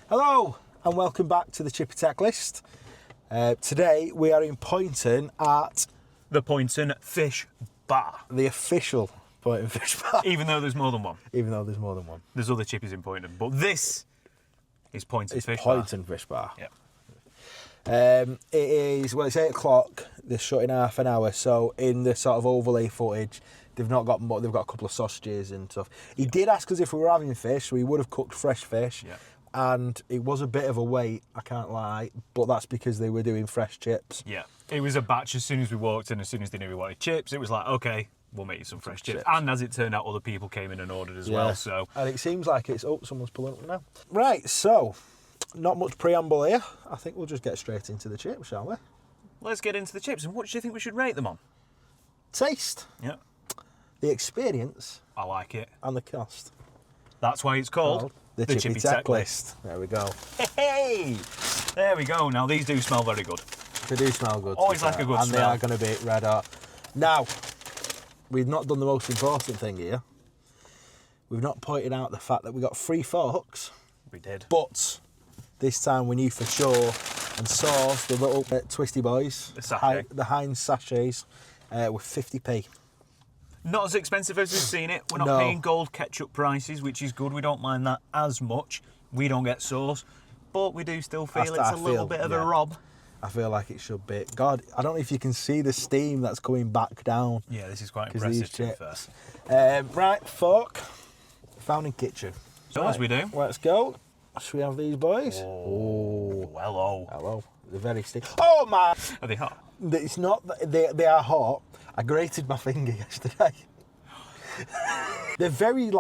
Hello and welcome back to the Chippy List. Today we are in Poynton at the Poynton Fish Bar. The official Poynton Fish Bar. Even though there's more than one. Even though there's more than one. There's other Chippies in Poynton, but this is Poynton Fish Poynton Fish Bar. Yeah. It is, well, it's 8 o'clock. They're shut in half an hour, so in the sort of overlay footage, they've not got, they've got a couple of sausages and stuff. He did ask us if we were having fish, so we would have cooked fresh fish. Yeah. And it was a bit of a wait, I can't lie, but that's because they were doing fresh chips. Yeah. It was a batch as soon as we walked in, as soon as they knew we wanted chips, it was like, okay, we'll make you some fresh chips. And as it turned out, other people came in and ordered as well, so. And it seems like it's, oh, someone's pulling up now. Right, so, not much preamble here. I think we'll just get straight into the chips, shall we? Let's get into the chips. And what do you think we should rate them on? Taste. Yeah. The experience. I like it. And the cost. That's why it's called the Chippy List. There we go. Hey! There we go. Now, these do smell very good. They do smell good. Always like a good smell. And they are going to be red hot. Now, we've not done the most important thing here. We've not pointed out the fact that we got 3 forks. We did. But this time we knew for sure and saw the little twisty boys, the Heinz sachets, with 50p. Not as expensive as we've seen it. We're not paying gold ketchup prices, which is good. We don't mind that as much. We don't get sauce, but we do still feel it's a little bit of a rob. I feel like it should be. God, I don't know if you can see the steam that's coming back down. Yeah, this is quite impressive to be fair. Right, fork. Found in kitchen. So as we do. Let's go. Should we have these boys? Oh, hello. Hello. They're very sticky. Oh my! Are they hot? It's not. They are hot. I grated my finger yesterday. They're very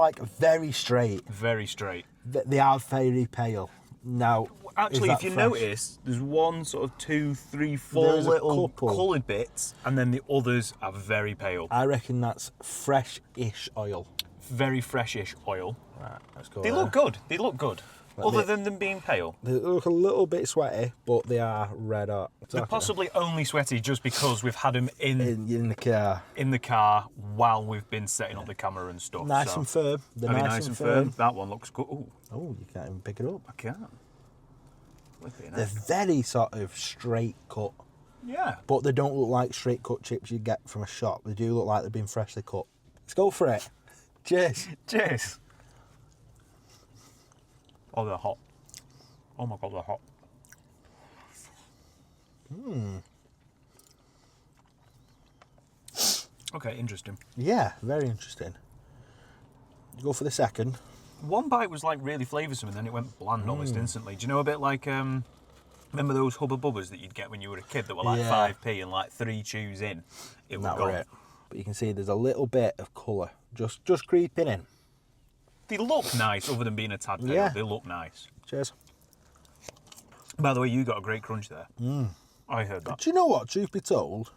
straight. Very straight. They are very pale. Now, actually, if you notice, there's one sort of 2, 3, 4 little coloured bits, and then the others are very pale. I reckon that's fresh-ish oil. Very fresh-ish oil. Right, let's go. They look good. They look good. Other than them being pale. They look a little bit sweaty, but they are red hot. They're possibly only sweaty just because we've had them in the car. In the car while we've been setting up the camera and stuff. Nice and firm. They're nice and firm. That one looks good. Ooh. Oh, you can't even pick it up. I can't. They're very sort of straight cut. Yeah. But they don't look like straight cut chips you get from a shop. They do look like they've been freshly cut. Let's go for it. Cheers. Cheers. Oh, they're hot. Oh my God, they're hot. Okay, interesting. Yeah, very interesting. You go for the second. One bite was like really flavoursome and then it went bland almost instantly. Do you know a bit like, remember those Hubba Bubbas that you'd get when you were a kid that were like 5p and like 3 chews in? It would go. But you can see there's a little bit of colour just creeping in. They look nice, other than being a tad pale. Yeah. They look nice. Cheers. By the way, you got a great crunch there. I heard that. Do you know what, truth be told?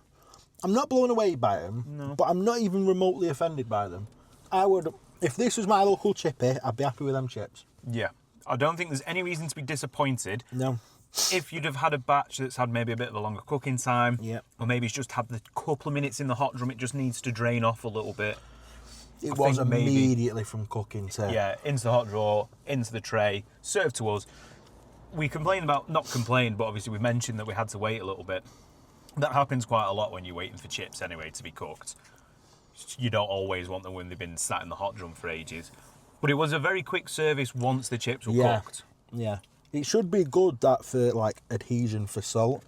I'm not blown away by them, but I'm not even remotely offended by them. I would, if this was my local chippy, I'd be happy with them chips. Yeah. I don't think there's any reason to be disappointed. No. If you'd have had a batch that's had maybe a bit of a longer cooking time, or maybe it's just had the couple of minutes in the hot drum, it just needs to drain off a little bit. It was immediately from cooking to... Yeah, into the hot drawer, into the tray, served to us. We complained about, not complained, but obviously we mentioned that we had to wait a little bit. That happens quite a lot when you're waiting for chips anyway to be cooked. You don't always want them when they've been sat in the hot drum for ages. But it was a very quick service once the chips were cooked. Yeah. It should be good that for like adhesion for salt,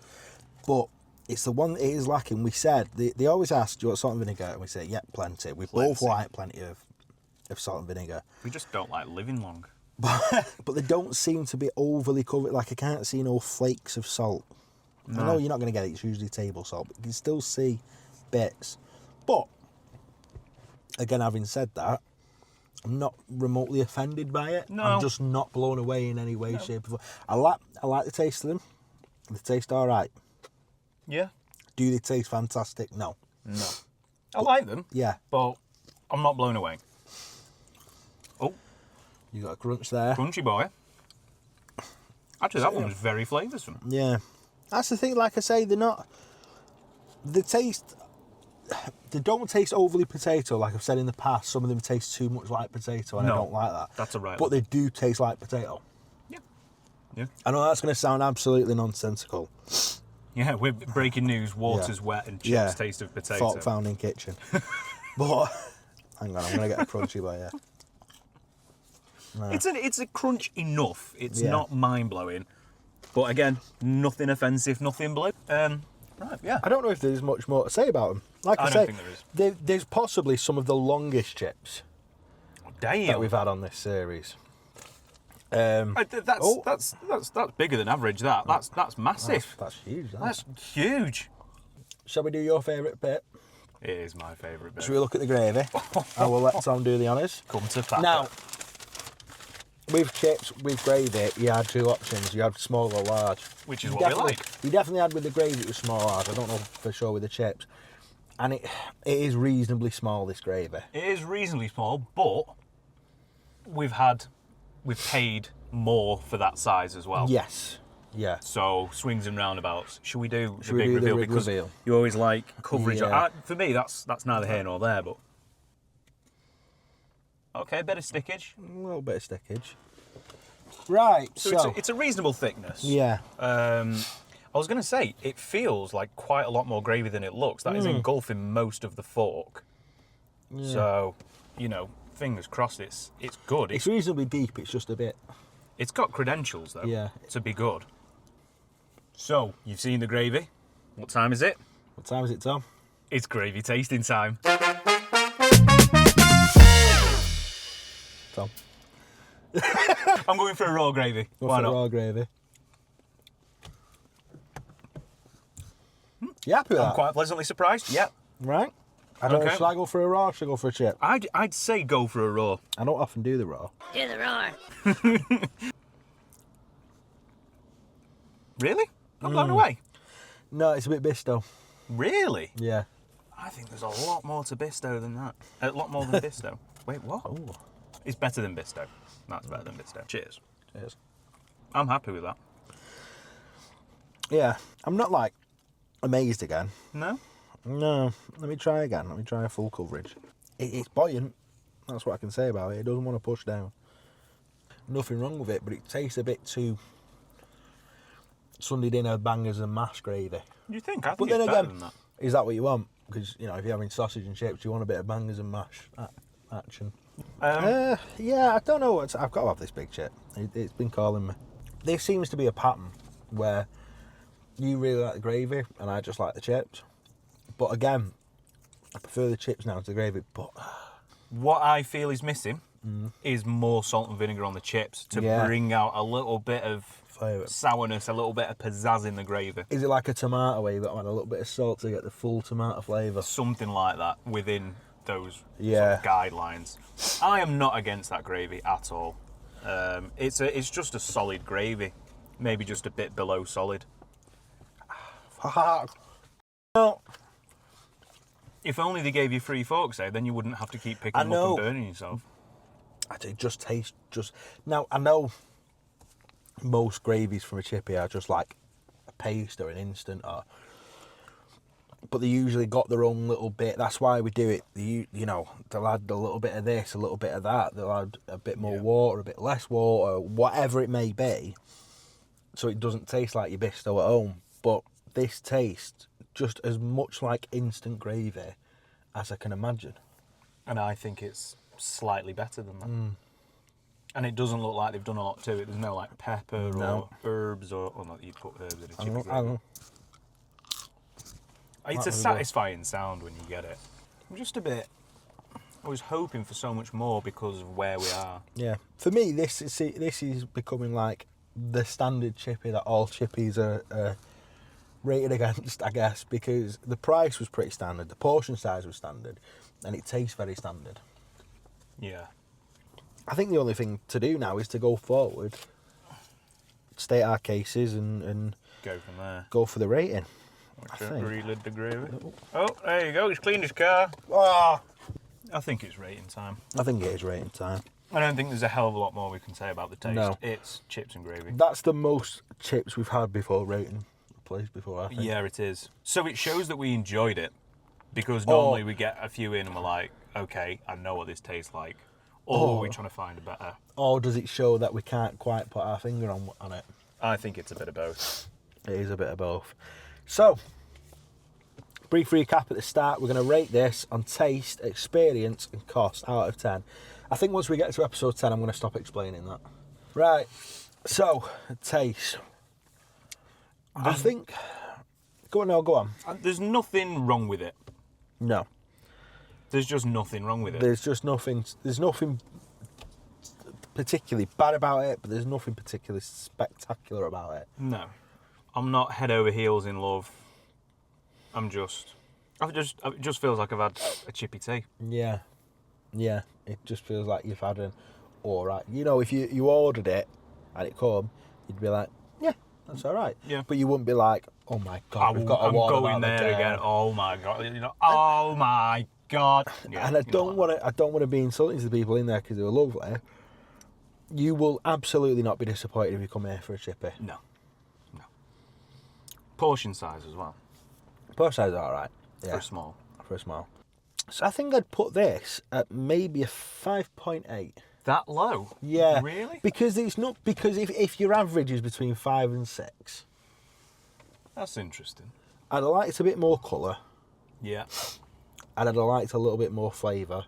but it's the one it is lacking. We said, they always ask, do you want salt and vinegar? And we say, yeah, plenty. We both like plenty of salt and vinegar. We just don't like living long. But they don't seem to be overly covered. Like, I can't see no flakes of salt. No. I know you're not going to get it. It's usually table salt, but you can still see bits. But, again, having said that, I'm not remotely offended by it. No. I'm just not blown away in any way, shape, or form. I like the taste of them. They taste all right. Yeah. Do they taste fantastic? No. No. I like them. Yeah. But I'm not blown away. Oh. You got a crunch there. Crunchy boy. Actually, that one was very flavoursome. Yeah. That's the thing, like I say, they're not... They don't taste overly potato, like I've said in the past. Some of them taste too much like potato, and I don't like that. That's a right But they do taste like potato. Yeah. Yeah. I know that's going to sound absolutely nonsensical. Yeah, we're breaking news. Water's wet and chips taste of potato. Fork found in kitchen. But hang on, I'm going to get a crunchy by here. No. It's a crunch enough. It's not mind blowing, but again, nothing offensive, nothing blue. Right, yeah. I don't know if there's much more to say about them. Like I don't say, think there is. There's possibly some of the longest chips that we've had on this series. That's bigger than average. That's massive. That's huge. That's huge. Shall we do your favourite bit? It is my favourite bit. Shall we look at the gravy? I will let Tom do the honours. Come to that. Now, with chips, with gravy, you had two options. You had small or large. Which is what we like. You definitely had with the gravy, it was small or large. I don't know for sure with the chips. And it is reasonably small, this gravy. It is reasonably small, but we've paid more for that size as well. Yes. Yeah. So swings and roundabouts. Should we do the we big do the reveal? big Because reveal? you always like coverage. Yeah. For me, that's neither here nor there. But okay, a bit of stickage. A little bit of stickage. Right. So, it's a reasonable thickness. yeah. I was going to say it feels like quite a lot more gravy than it looks. That is engulfing most of the fork. Yeah. So, fingers crossed. It's good. It's reasonably deep. It's just a bit. It's got credentials though. Yeah. To be good. So you've seen the gravy. What time is it? What time is it, Tom? It's gravy tasting time. Tom. I'm going for a raw gravy. Why not? Raw gravy. You happy with that? I'm quite pleasantly surprised. Yep. Right. I don't know, should I go for a raw or should I go for a chip? I'd say go for a raw. I don't often do the raw. Do the raw. Really? I'm blown away. No, it's a bit bisto. Really? Yeah. I think there's a lot more to bisto than that. A lot more than bisto. Wait, what? Oh. It's better than bisto. That's better than bisto. Cheers. Cheers. I'm happy with that. Yeah. I'm not like amazed again. No? No. Let me try again. Let me try a full coverage. It's buoyant. That's what I can say about it. It doesn't want to push down. Nothing wrong with it, but it tastes a bit too Sunday dinner bangers and mash gravy. You think? I think But then it's better again, than that. is that what you want? Because, if you're having sausage and chips, you want a bit of bangers and mash action. Yeah, I don't know. I've got to have this big chip. It's been calling me. There seems to be a pattern where you really like the gravy and I just like the chips. But again, I prefer the chips now to the gravy. But what I feel is missing is more salt and vinegar on the chips to bring out a little bit of flavour, sourness, a little bit of pizzazz in the gravy. Is it like a tomato where you've got to add a little bit of salt to get the full tomato flavour? Something like that within those sort Yeah. of guidelines. I am not against that gravy at all. It's just a solid gravy, maybe just a bit below solid. No. If only they gave you 3 forks, then you wouldn't have to keep picking them up and burning yourself. It just tastes Now, I know most gravies from a chippy are just like a paste or an instant, but they usually got their own little bit. That's why we do it. They'll add a little bit of this, a little bit of that. They'll add a bit more water, a bit less water, whatever it may be, so it doesn't taste like your bisto at home. But this tastes just as much like instant gravy as I can imagine. And I think it's slightly better than that. And it doesn't look like they've done a lot to it. There's no like pepper or herbs or not. You put herbs in a chippy gravy. It's a satisfying sound when you get it. I'm just a bit. I was hoping for so much more because of where we are. Yeah, for me, this is becoming like the standard chippy that all chippies are rated against, I guess, because the price was pretty standard, the portion size was standard, and it tastes very standard. Yeah. I think the only thing to do now is to go forward, state our cases, and go from there. Go for the rating. Relid the gravy. Oh, there you go. He's cleaned his car. Oh. I think it's rating time. I think it is rating time. I don't think there's a hell of a lot more we can say about the taste. No. It's chips and gravy. That's the most chips we've had before rating the place before, I think. Yeah, it is. So it shows that we enjoyed it, because normally we get a few in and we're like, okay, I know what this tastes like. Or are we trying to find a better? Or does it show that we can't quite put our finger on it? I think it's a bit of both. It is a bit of both. So, brief recap at the start. We're going to rate this on taste, experience and cost out of 10. I think once we get to episode 10, I'm going to stop explaining that. Right, so, taste. I think... Go on. There's nothing wrong with it. No. There's just nothing wrong with it. There's nothing particularly bad about it, but there's nothing particularly spectacular about it. No. I'm not head over heels in love. It just feels like I've had a chippy tea. Yeah. It just feels like you've had an alright. You know, if you ordered it and it come, you'd be like, yeah, that's alright. Yeah. But you wouldn't be like, oh my God, we've got a I'm water going bottle there again. Oh my God. Oh my God. Yeah, and I don't want to be insulting to the people in there because they were lovely. You will absolutely not be disappointed if you come here for a chippy. No. Portion size as well. Portion size is alright. Yeah. For a small. So I think I'd put this at maybe a 5.8. That low? Yeah. Really? Because if your average is between 5 and 6. That's interesting. I'd have liked a bit more colour. Yeah. And I'd have liked a little bit more flavour.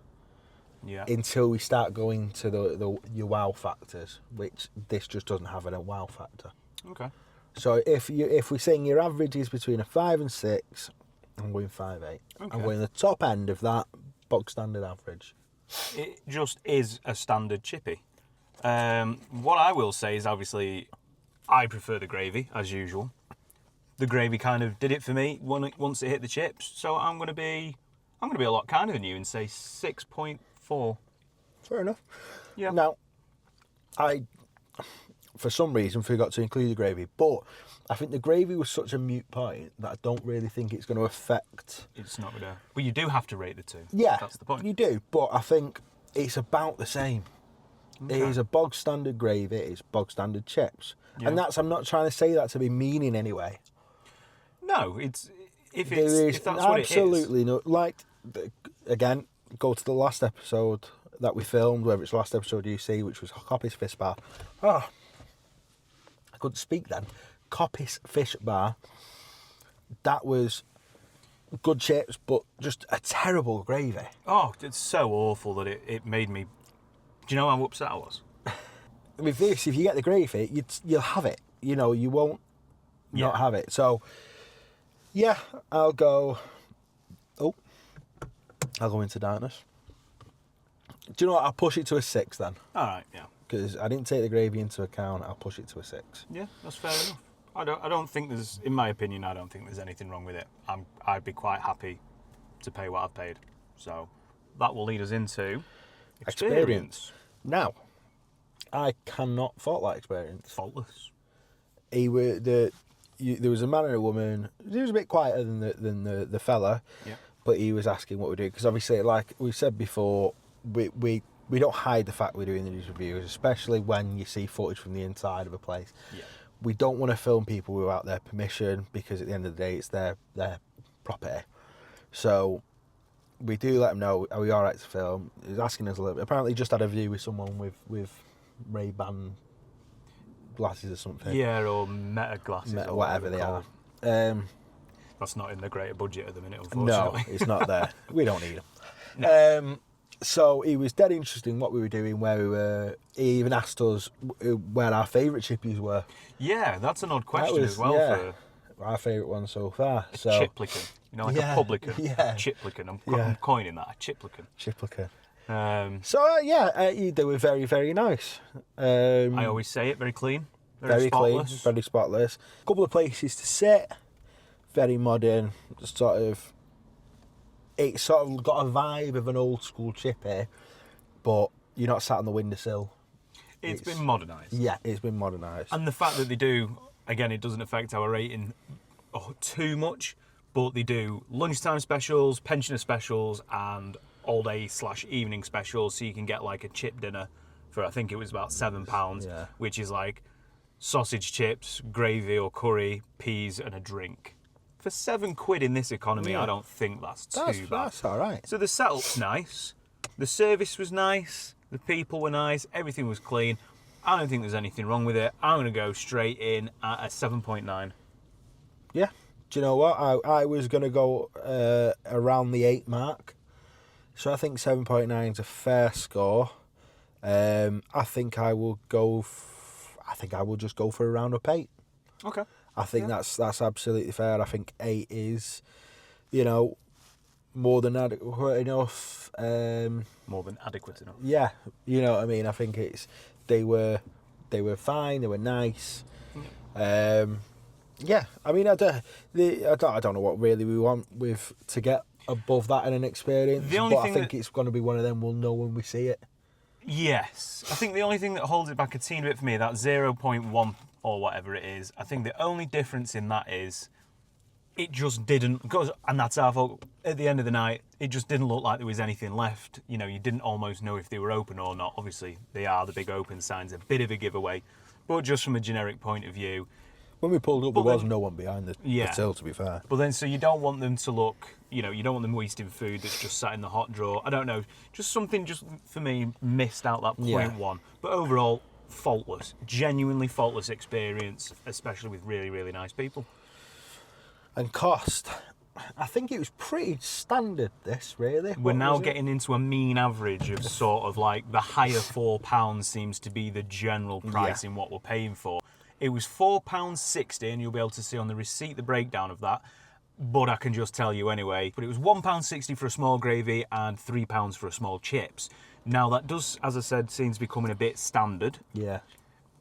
Yeah. Until we start going to your wow factors, which this just doesn't have a wow factor. Okay. So if we're saying your average is between a 5 and 6, I'm going 5.8. Okay. I'm going the top end of that bog standard average. It just is a standard chippy. What I will say is obviously I prefer the gravy as usual. The gravy kind of did it for me once it hit the chips. So I'm going to be a lot kinder than you and say 6.4. Fair enough. Yeah. Now, I, for some reason, forgot to include the gravy, but I think the gravy was such a moot point that I don't really think it's going to affect... It's not going to... Well, you do have to rate the two. Yeah, that's the point. You do, but I think it's about the same. Okay. It is a bog standard gravy, it's bog standard chips. Yeah. And I'm not trying to say that to be mean in any way. No, if that's what it is. Absolutely no. Like, again, go to the last episode that we filmed, whether it's last episode you see, which was Chippy's Fish Bar. I couldn't speak then. Chippy's Fish Bar. That was good chips, but just a terrible gravy. Oh, it's so awful that it made me... Do you know how upset I was? With this, if you get the gravy, you'll have it. You know, you won't not have it. So, yeah, I'll go into darkness. Do you know what? I'll push it to a 6 then. All right, yeah. Because I didn't take the gravy into account. I'll push it to a 6. Yeah, that's fair enough. I don't think there's, in my opinion, I don't think there's anything wrong with it. I'd be quite happy to pay what I've paid. So that will lead us into experience. Now, I cannot fault that experience. Faultless. There was a man and a woman. He was a bit quieter than the fella. Yeah. But he was asking what we're doing because obviously, like we said before, we don't hide the fact we're doing these reviews, especially when you see footage from the inside of a place. Yeah. We don't want to film people without their permission because at the end of the day, it's their property. So we do let them know, are we all right to film? He's asking us a little bit. Apparently, he just had a view with someone with Ray-Ban glasses or something. Yeah, or Meta glasses. Meta, whatever they are. That's not in the greater budget at the minute, unfortunately. No, it's not there. We don't need them. No. So he was dead interested in what we were doing, where we were. He even asked us where our favourite chippies were. Yeah, that's an odd question as well. Yeah, for our favourite one so far. A chiplican. You know, like a publican. Yeah. A chiplican. I'm coining that. A chiplican. Chiplican. They were very, very nice. I always say it, very clean. Very spotless. Clean, very spotless. A couple of places to sit. Very modern. It's sort of got a vibe of an old school chippy, but you're not sat on the windowsill. It's been modernised. Yeah, it's been modernised. And the fact that they do, again, it doesn't affect our rating too much, but they do lunchtime specials, pensioner specials, and all day / evening specials, so you can get like a chip dinner for, I think it was about £7, which is like sausage chips, gravy or curry, peas, and a drink. For £7 in this economy, I don't think that's too bad. That's all right. So the setup's nice, the service was nice, The people were nice. Everything was clean. I don't think there's anything wrong with it. I'm going to go straight in at a 7.9. Yeah. Do you know what? I was going to go around the 8 mark. So I think 7.9 is a fair score. I think I will go. I think I will just go for a round up 8. Okay. I think that's absolutely fair. I think 8 is, more than adequate enough. More than adequate enough. Yeah, you know what I mean. I think they were fine. They were nice. Yeah, I mean, I don't know what really we want to get above that in an experience. But I think it's going to be one of them we'll know when we see it. Yes, I think the only thing that holds it back a teeny bit for me, that 0.1 or whatever it is, I think the only difference in that is it just didn't, and that's our fault. At the end of the night, it just didn't look like there was anything left. You didn't almost know if they were open or not. Obviously, they are. The big open sign's a bit of a giveaway, but just from a generic point of view. When we pulled up, there was no one behind the till, to be fair. But then, so you don't want them to look, you don't want them wasting food that's just sat in the hot drawer. I don't know, just something for me missed out that 0.1. But overall, faultless, genuinely faultless experience, especially with really, really nice people. And cost, I think it was pretty standard, this, really. We're now getting into a mean average of sort of like the higher £4 seems to be the general price in what we're paying for. It was £4.60, and you'll be able to see on the receipt the breakdown of that. But I can just tell you anyway. But it was £1.60 for a small gravy and £3 for a small chips. Now that does, as I said, seems to be becoming a bit standard. Yeah.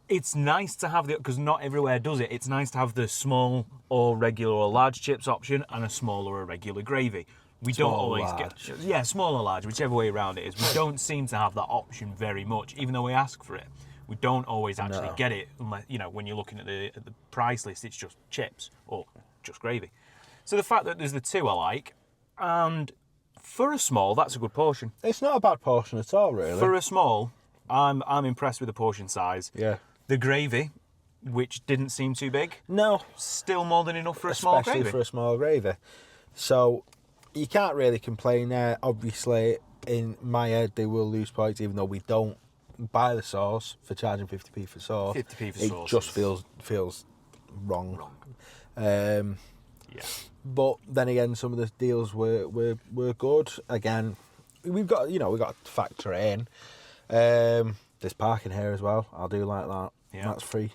It's nice to have because not everywhere does it. It's nice to have the small or regular or large chips option and a small or a regular gravy. We don't always get small or large, whichever way around it is. We don't seem to have that option very much, even though we ask for it. We don't always actually get it, unless, when you're looking at the price list, it's just chips or just gravy. So the fact that there's the two I like, and for a small, that's a good portion. It's not a bad portion at all, really. For a small, I'm impressed with the portion size. Yeah. The gravy, which didn't seem too big. No. Still more than enough for a small gravy. Especially for a small gravy. So you can't really complain there. Obviously, in my head, they will lose points, even though we don't buy the sauce for charging 50p for sauce. 50p for sauce. It just feels wrong. Yeah. But then again, some of the deals were good. Again, we've got to factor it in. There's parking here as well. I do like that. Yeah. That's free.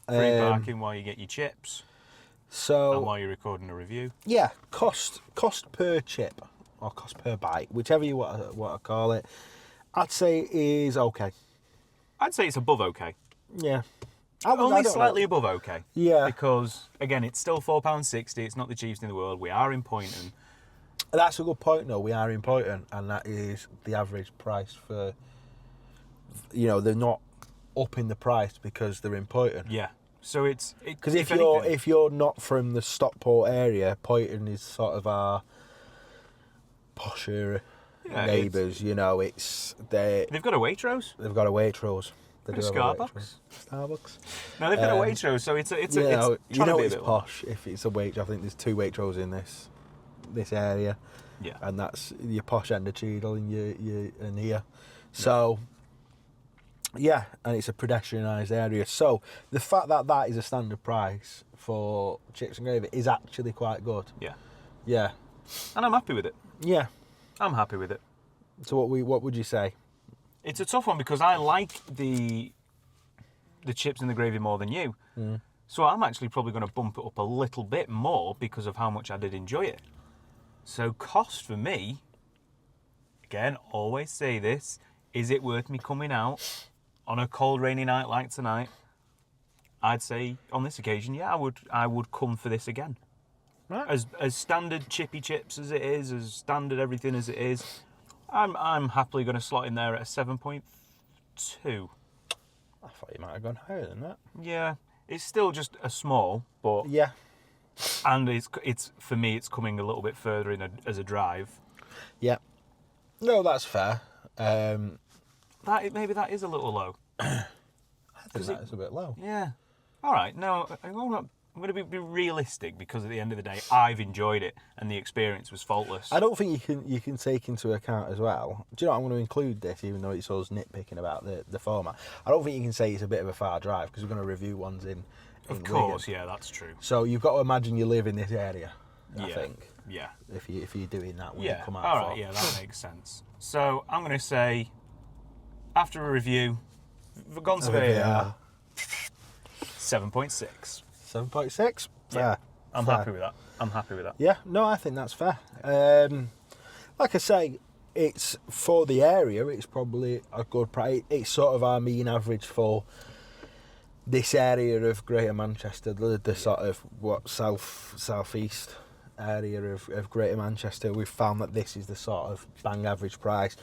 Free parking while you get your chips. So and while you're recording a review. Yeah, cost per chip or cost per bite, whichever you want to call it. I'd say is okay. I'd say it's above okay. Yeah. Only slightly above okay. Yeah. Because, again, it's still £4.60. It's not the cheapest in the world. We are in Poynton. That's a good point, though. We are in Poynton, and that is the average price for... they're not upping the price because they're in Poynton. Yeah. So it's... Because if you're not from the Stockport area, Poynton is sort of our posher... neighbours, they've got a Waitrose. They've got a Waitrose. They do Starbucks. No, they've got a Waitrose, so it's it's posh. If it's a Waitrose, I think there's 2 Waitroses in this area. Yeah, and that's your posh end of Cheadle and your here. So yeah, and it's a pedestrianised area. So the fact that is a standard price for chips and gravy is actually quite good. Yeah, and I'm happy with it. Yeah. I'm happy with it. So what would you say? It's a tough one because I like the chips and the gravy more than you. Mm. So I'm actually probably going to bump it up a little bit more because of how much I did enjoy it. So cost for me, again, always say this, is it worth me coming out on a cold rainy night like tonight? I'd say on this occasion, yeah, I would come for this again. Right. As standard chippy chips as it is, as standard everything as it is, I'm happily going to slot in there at a 7.2. I thought you might have gone higher than that. Yeah, it's still just a small, but yeah, and it's for me it's coming a little bit further in as a drive. Yeah, no, that's fair. Maybe that is a little low. I think that is a bit low. Yeah. All right. No, I'm not I'm going to be realistic because at the end of the day, I've enjoyed it and the experience was faultless. I don't think you can take into account as well. Do you know what, I'm going to include this, even though it's us nitpicking about the format. I don't think you can say it's a bit of a far drive because we're going to review ones in Of course, Wigan. yeah, that's true. So you've got to imagine you live in this area. I Yeah. think. Yeah. If you're doing that when Yeah. you come out. All for. right. Yeah, that makes sense. So I'm going to say, after a review, we've gone to Yeah. 7.6. 7.6. Yeah. Fair. I'm Fair. happy with that. I'm happy with that. Yeah, no, I think that's fair. Like I say, it's for the area. It's probably a good price. It's sort of our mean average for this area of Greater Manchester, the sort of southeast area of Greater Manchester. We've found that this is the sort of bang average price.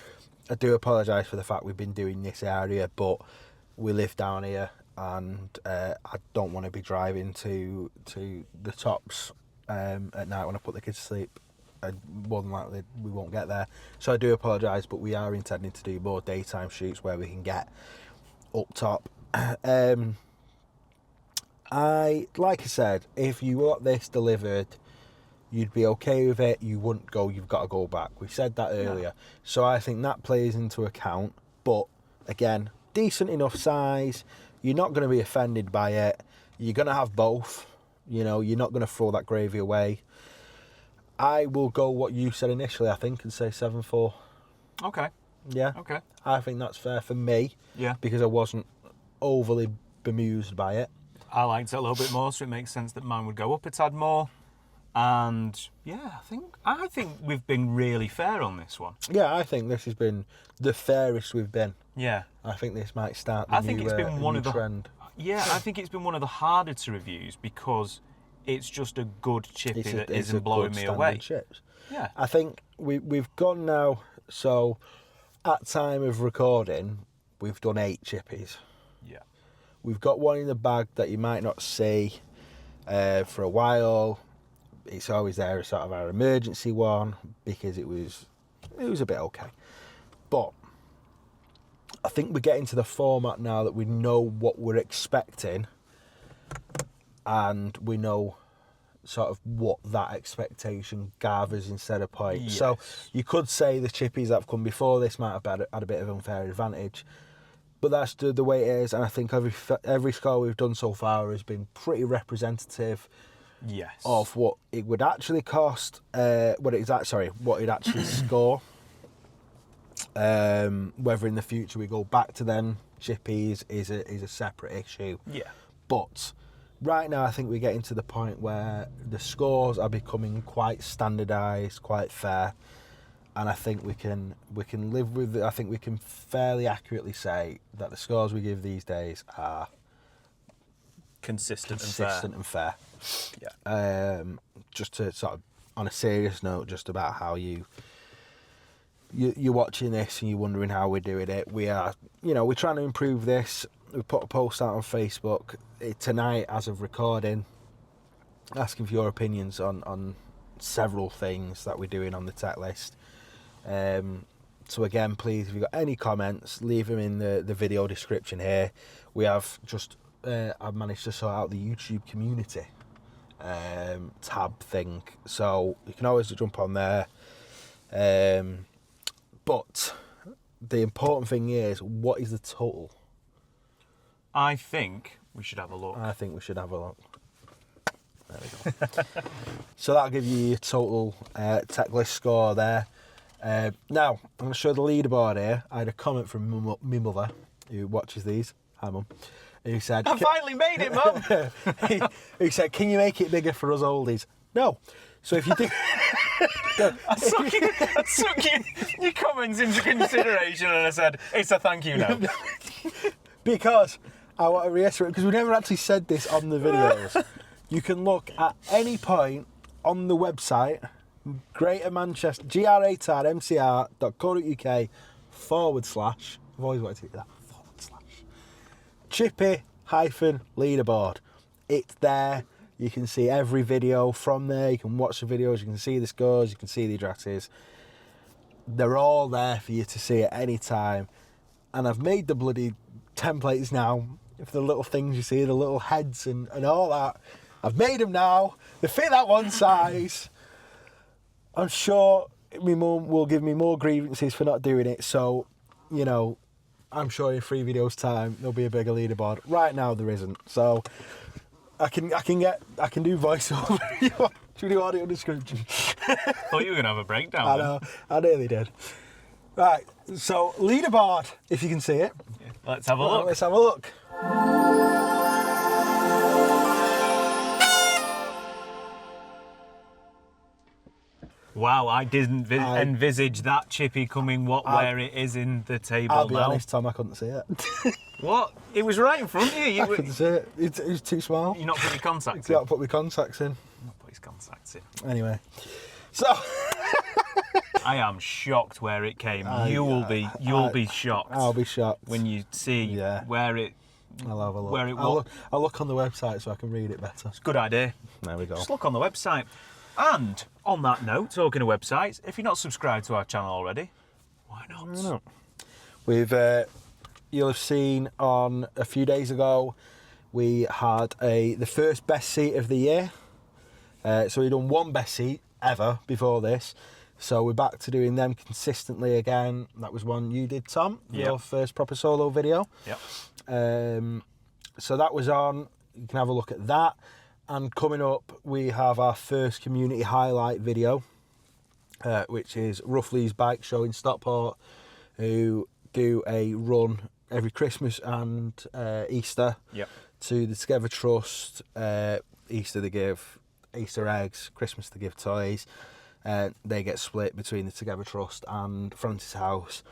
I do apologise for the fact we've been doing this area, but we live down here, and I don't want to be driving to the tops at night when I put the kids to sleep. More than likely we won't get there, so I do apologise, but we are intending to do more daytime shoots where we can get up top. Like I said, if you got this delivered, you'd be okay with it. You wouldn't go, you've got to go back. We said that earlier. No. So I think that plays into account. But again, decent enough size. You're not going to be offended by it. You're going to have both. You know, you're not going to throw that gravy away. I will go what you said initially, I think, and say 7.4. Okay. Yeah. Okay. I think that's fair for me. Yeah. Because I wasn't overly bemused by it. I liked it a little bit more, so it makes sense that mine would go up a tad more. And yeah, I think we've been really fair on this one. Yeah, I think this has been the fairest we've been. Yeah. I think this might start the I think it's been one of the trend. Yeah, I think it's been one of the harder to reviews because it's just a good chippy that isn't blowing me away. Chips. Yeah. I think we've gone now, so at time of recording, we've done 8 chippies. Yeah. We've got one in the bag that you might not see for a while. It's always there as sort of our emergency one because it was a bit okay. But I think we're getting to the format now that we know what we're expecting and we know sort of what that expectation gathers instead of points. Yes. So you could say the chippies that have come before this might have had a bit of unfair advantage. But that's the way it is, and I think every score we've done so far has been pretty representative Yes. of what it would actually cost, what it'd actually score. Whether in the future we go back to them chippies is a separate issue. Yeah. But right now I think we're getting to the point where the scores are becoming quite standardised, quite fair. And I think we can live with it. I think we can fairly accurately say that the scores we give these days are Consistent and fair. Yeah. Just to sort of, on a serious note, just about how you're watching this and you're wondering how we're doing it. We are, we're trying to improve this. We put a post out on Facebook tonight as of recording, asking for your opinions on several things that we're doing on the tech list. So again, please, if you've got any comments, leave them in the video description here. We have just I've managed to sort out the YouTube community tab thing, so you can always jump on there. But the important thing is, what is the total? I think we should have a look. I think we should have a look. There we go. So that'll give you your total tech list score there. Now, I'm going to show the leaderboard here. I had a comment from my mother, who watches these. Hi, Mum. Who said, I finally made it, Mum! he said, can you make it bigger for us oldies? No. So if you do... I took your comments into consideration and I said, it's a thank you now. Because I want to reiterate, because we never actually said this on the videos. You can look at any point on the website, Greater Manchester, gratardmcr.co.uk / I've always wanted to do that, / Chippy -leaderboard. It's there. You can see every video from there. You can watch the videos. You can see the scores. You can see the addresses. They're all there for you to see at any time. And I've made the bloody templates now for the little things you see, the little heads and all that. I've made them now. They fit that one size. I'm sure my mum will give me more grievances for not doing it. So, you know, I'm sure in 3 videos time there'll be a bigger leaderboard. Right now there isn't. So I can do voiceover. Should we do audio description? Thought you were gonna have a breakdown. I know, I nearly did. Right, so leaderboard, if you can see it. Yeah. Let's have a look. Let's have a look. Wow, I didn't envisage that Chippy coming where it is in the table I'll be now. honest, Tom, I couldn't see it. What? It was right in front of you. I couldn't see it. It was too small. You're not putting your contacts You in. got to put my contacts in. Not put his contacts in. Anyway, so I am shocked where it came. You'll be shocked. I'll be shocked when you see where it. I'll have a look. Where it I'll look on the website so I can read it better. It's a good idea. There we go. Just look on the website. And on that note, talking of websites, if you're not subscribed to our channel already, why not? Why not? We've you'll have seen on a few days ago we had the first best seat of the year. So we've done one best seat ever before this. So we're back to doing them consistently again. That was one you did, Tom, your first proper solo video. Yep. So that was on. You can have a look at that. And coming up, we have our first community highlight video, which is Roughly's Bike Show in Stockport, who do a run every Christmas and Easter to the Together Trust. Easter they give Easter eggs, Christmas they give toys. They get split between the Together Trust and Francis House.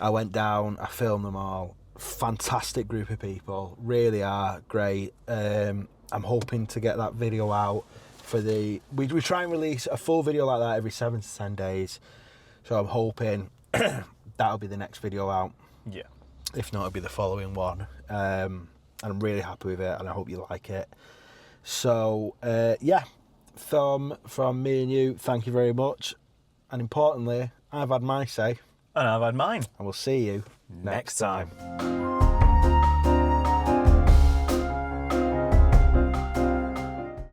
I went down, I filmed them all. Fantastic group of people, really are great. I'm hoping to get that video out for we try and release a full video like that every 7 to 10 days. So I'm hoping that'll be the next video out. Yeah. If not, it'll be the following one. And I'm really happy with it and I hope you like it. So, from me and you, thank you very much. And importantly, I've had my say. And I've had mine. And we'll see you next time.